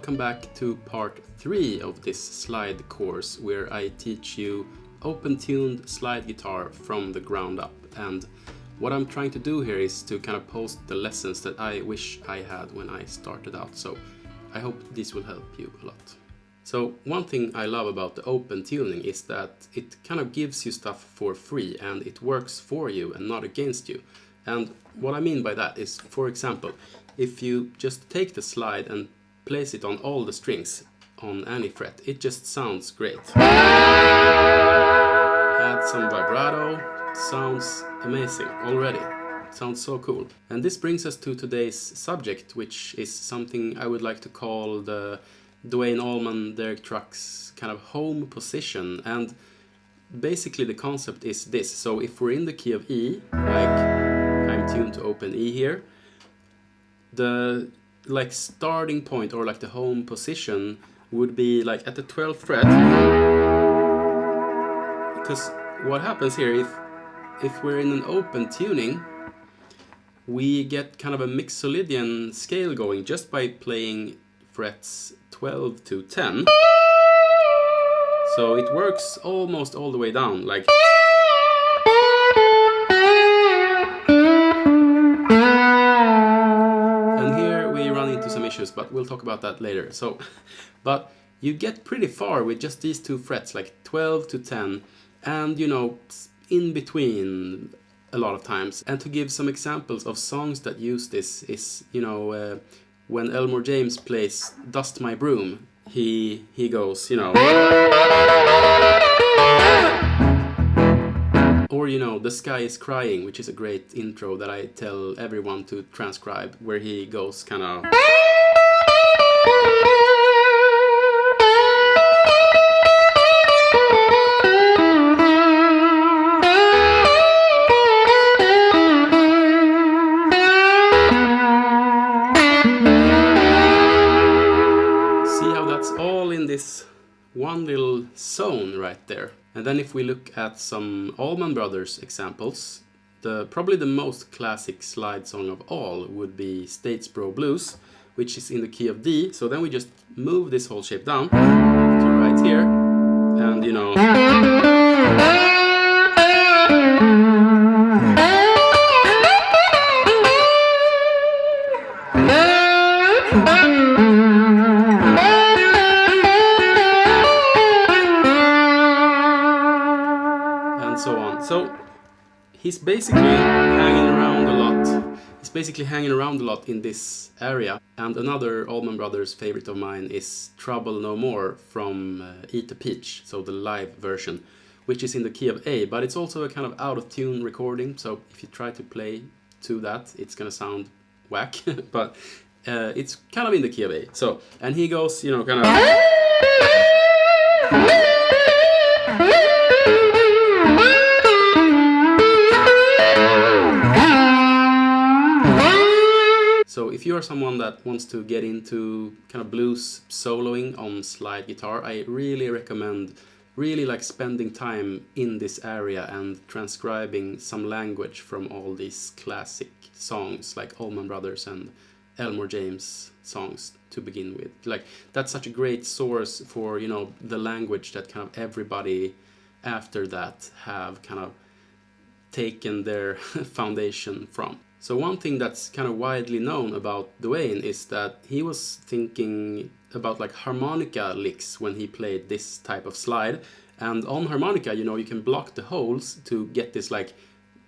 welcome back to part 3 of this slide course where I teach you open-tuned slide guitar from the ground up. And what I'm trying to do here is to kind of post the lessons that I wish I had when I started out, so I hope this will help you a lot. So one thing I love about the open tuning is that it kind of gives you stuff for free and it works for you and not against you. And what I mean by that is, for example, if you just take the slide and place it on all the strings on any fret, it just sounds great. Add some vibrato, sounds amazing already. Sounds so cool. And this brings us to today's subject, which is something I would like to call the Duane Allman, Derek Trucks kind of home position. And basically the concept is this. So if we're in the key of E, like I'm tuned to open E here, the like starting point or like the home position would be like at the 12th fret. Because what happens here, if we're in an open tuning, we get kind of a Mixolydian scale going just by playing frets 12 to 10. So it works almost all the way down, like. And here we run into some issues, but we'll talk about that later. So, but you get pretty far with just these two frets, like 12 to 10, and you know, in between a lot of times. And to give some examples of songs that use this is, you know, when Elmore James plays Dust My Broom, he goes, you know. Or, you know, The Sky is Crying, which is a great intro that I tell everyone to transcribe, where he goes kind of. This one little zone right there. And then if we look at some Allman Brothers examples, probably the most classic slide song of all would be Statesboro Blues, which is in the key of D. So then we just move this whole shape down to right here, and you know. So he's basically hanging around a lot. He's basically hanging around a lot in this area. And another Allman Brothers favorite of mine is Trouble No More from Eat a Peach, so the live version, which is in the key of A, but it's also a kind of out of tune recording. So if you try to play to that, it's gonna sound whack, but it's kind of in the key of A. So, and he goes, you know, kind of. So if you are someone that wants to get into kind of blues soloing on slide guitar, I really recommend really like spending time in this area and transcribing some language from all these classic songs like Allman Brothers and Elmore James songs to begin with. Like that's such a great source for, you know, the language that kind of everybody after that have kind of taken their foundation from. So one thing that's kind of widely known about Duane is that he was thinking about like harmonica licks when he played this type of slide. And on harmonica, you know, you can block the holes to get this like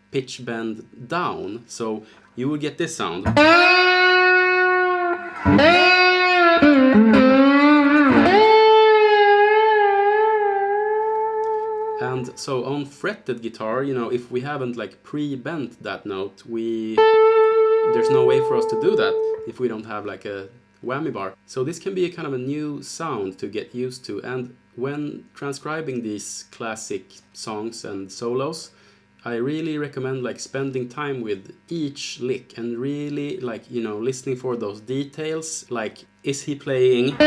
pitch bend down. So you will get this sound. And so on fretted guitar, you know, if we haven't like pre-bent that note, there's no way for us to do that if we don't have like a whammy bar. So this can be a kind of a new sound to get used to. And when transcribing these classic songs and solos, I really recommend like spending time with each lick and really like, you know, listening for those details. Like, is he playing?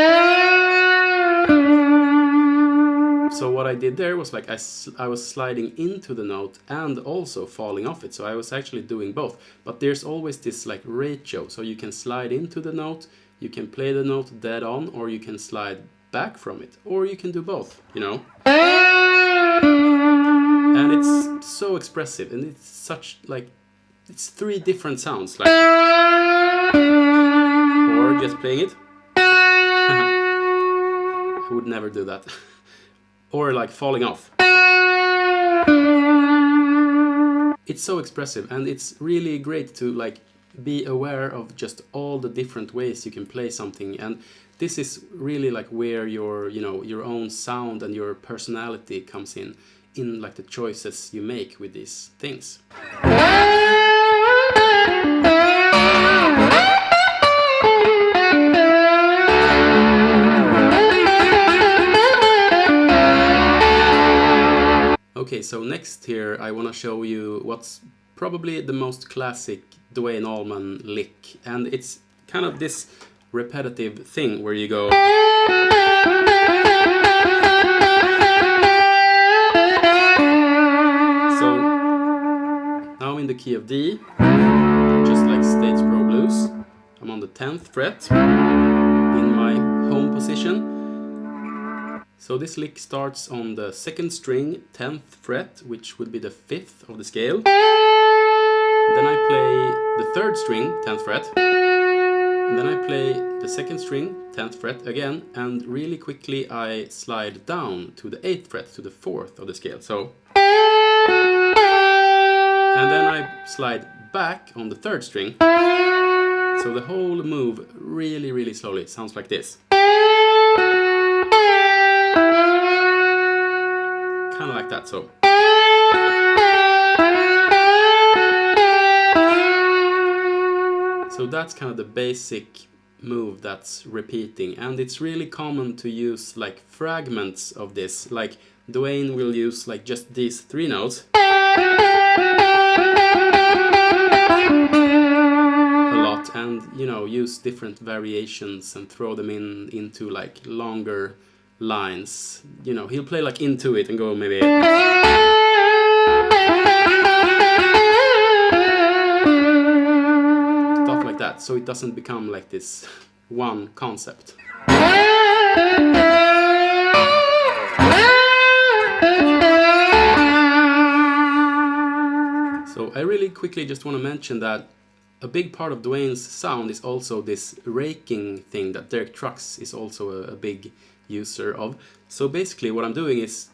So what I did there was like I was sliding into the note and also falling off it. So I was actually doing both. But there's always this like ratio. So you can slide into the note You can play the note dead on, or you can slide back from it, or you can do both, you know. And it's so expressive, and it's such like, it's 3 different sounds, like, or just playing it. I would never do that. Or like falling off. It's so expressive, and it's really great to like be aware of just all the different ways you can play something. And this is really like where your, you know, your own sound and your personality comes in like the choices you make with these things. Okay, so next here I want to show you what's probably the most classic Duane Allman lick, and it's kind of this repetitive thing where you go. So now I'm in the key of D, just like Statesboro Blues. I'm on the 10th fret in my home position. So this lick starts on the 2nd string, 10th fret, which would be the 5th of the scale. Then I play the 3rd string, 10th fret. And then I play the 2nd string, 10th fret again, and really quickly I slide down to the 8th fret, to the 4th of the scale. So, and then I slide back on the 3rd string. So the whole move really, really slowly. It sounds like this. Kind of like that, so. So that's kind of the basic move that's repeating, and it's really common to use like fragments of this. Like Duane will use like just these 3 notes a lot, and you know, use different variations and throw them into like longer lines. You know, he'll play like into it and go maybe stuff like that, so it doesn't become like this one concept. So I really quickly just want to mention that a big part of Duane's sound is also this raking thing that Derek Trucks is also a big user of. So basically what I'm doing is,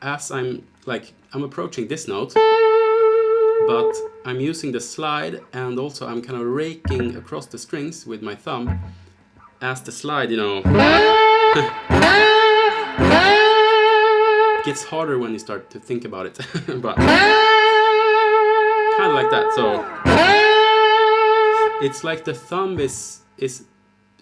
as I'm approaching this note, but I'm using the slide, and also I'm kind of raking across the strings with my thumb as the slide, you know, gets harder when you start to think about it. But kind of like that. So it's like the thumb is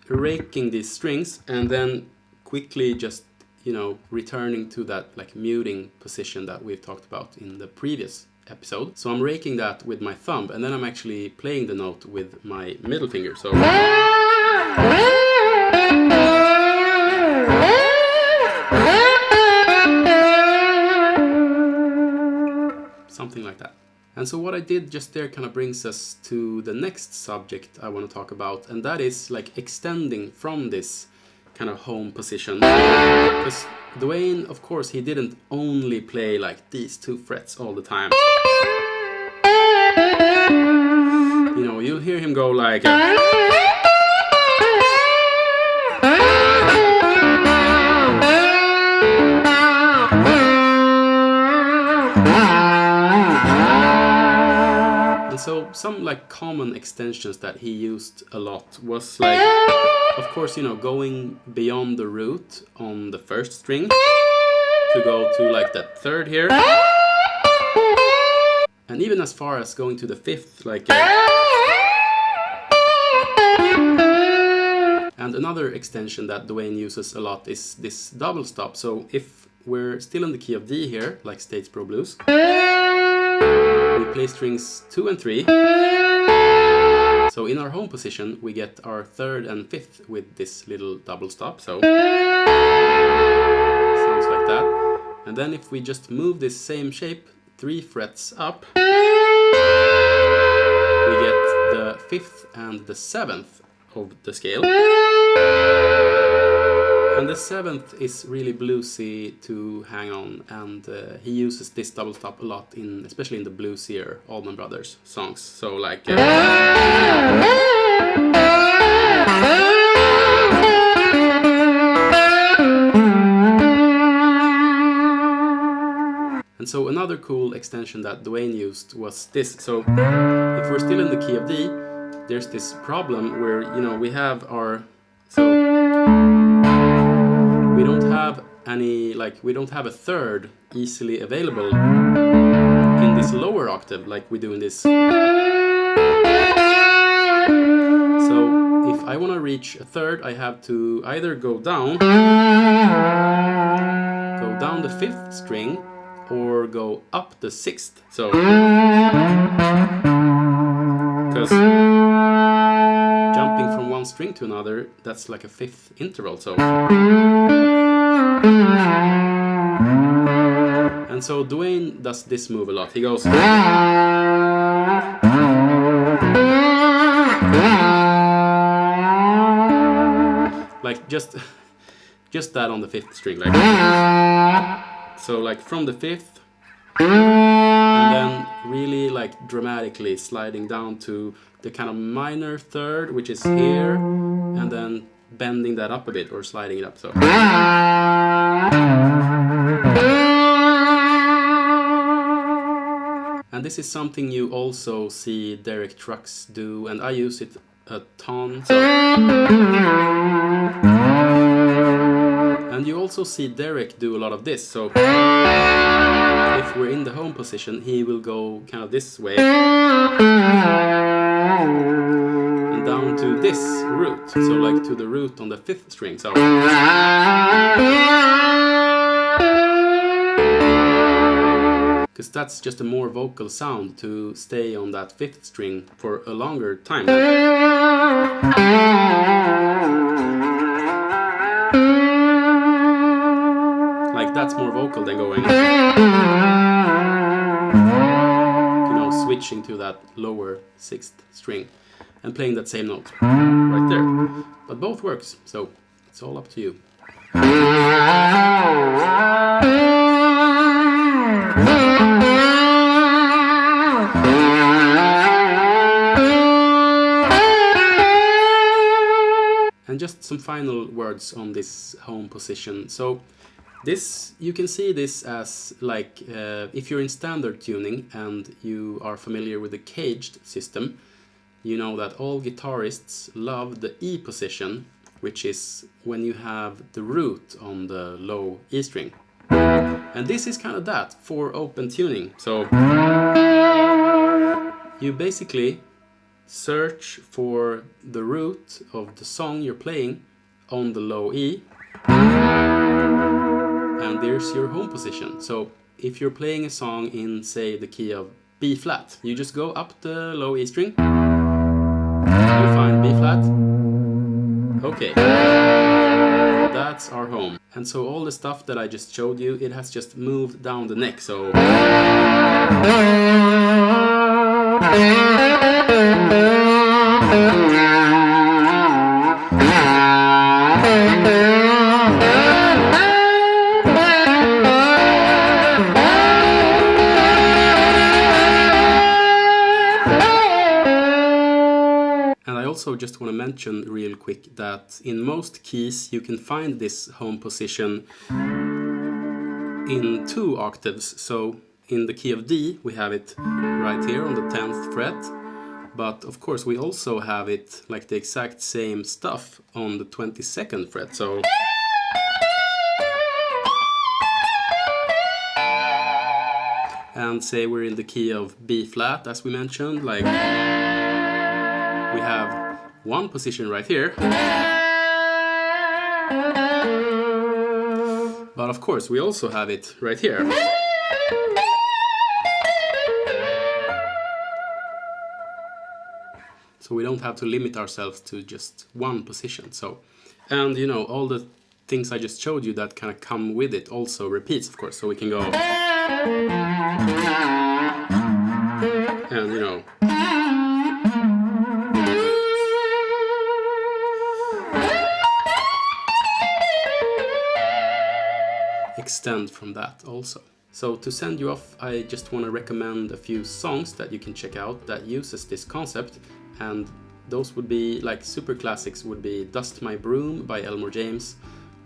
raking these strings and then quickly just, you know, returning to that like muting position that we've talked about in the previous episode. So I'm raking that with my thumb, and then I'm actually playing the note with my middle finger. So something like that. And so what I did just there kind of brings us to the next subject I want to talk about, and that is like extending from this kind of home position. Because Duane, of course, he didn't only play like these 2 frets all the time. You know, you'll hear him go like and so some like common extensions that he used a lot was like, of course, you know, going beyond the root on the 1st string to go to like that 3rd here, and even as far as going to the 5th, like and another extension that Duane uses a lot is this double stop. So if we're still in the key of D here, like Statesboro Blues, we play strings 2 and 3. So in our home position, we get our 3rd and 5th with this little double stop. So sounds like that. And then if we just move this same shape 3 frets up, we get the 5th and the 7th of the scale. And the 7th is really bluesy to hang on, and he uses this double stop a lot, especially in the bluesier Allman Brothers songs. So like... And so another cool extension that Duane used was this. So if we're still in the key of D, there's this problem where, you know, we have our... So we don't have any, like, we don't have a third easily available in this lower octave like we do in this. So if I want to reach a third, I have to either go down the 5th string, or go up the 6th. So, because jumping from one string to another, that's like a 5th interval. So, and so Duane does this move a lot. He goes like just that on the 5th string, like. So like from the 5th, and then really like dramatically sliding down to the kind of minor 3rd, which is here, and then bending that up a bit or sliding it up. So. And this is something you also see Derek Trucks do, and I use it a ton. So. And you also see Derek do a lot of this. So if we're in the home position, he will go kind of this way and down to this root. So like to the root on the 5th string. So because that's just a more vocal sound to stay on that 5th string for a longer time. That's more vocal than going, you know, switching to that lower 6th string and playing that same note right there. But both works, so it's all up to you. And just some final words on this home position. So this, you can see this as like, if you're in standard tuning and you are familiar with the caged system, you know that all guitarists love the E position, which is when you have the root on the low E string. And this is kind of that for open tuning. So you basically search for the root of the song you're playing on the low E, and there's your home position. So if you're playing a song in, say, the key of B flat, you just go up the low E string, you find B flat, okay, that's our home. And so all the stuff that I just showed you, it has just moved down the neck, so also just want to mention real quick that in most keys you can find this home position in 2 octaves. So in the key of D we have it right here on the 10th fret, but of course we also have it like the exact same stuff on the 22nd fret. So and say we're in the key of B flat, as we mentioned, like we have one position right here, but of course we also have it right here. So we don't have to limit ourselves to just one position. So, and you know, all the things I just showed you that kind of come with it also repeats, of course. So we can go and, you know, extend from that also. So to send you off, I just want to recommend a few songs that you can check out that uses this concept, and those would be like super classics would be Dust My Broom by Elmore James.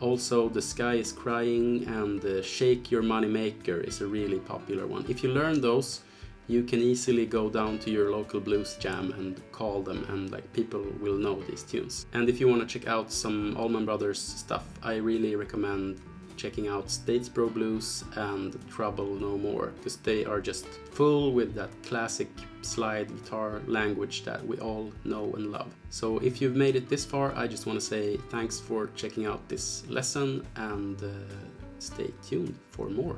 Also The Sky Is Crying and Shake Your Money Maker is a really popular one. If you learn those, you can easily go down to your local blues jam and call them, and like people will know these tunes. And if you want to check out some Allman Brothers stuff, I really recommend checking out Statesboro Blues and Trouble No More, because they are just full with that classic slide guitar language that we all know and love. So if you've made it this far, I just want to say thanks for checking out this lesson, and stay tuned for more.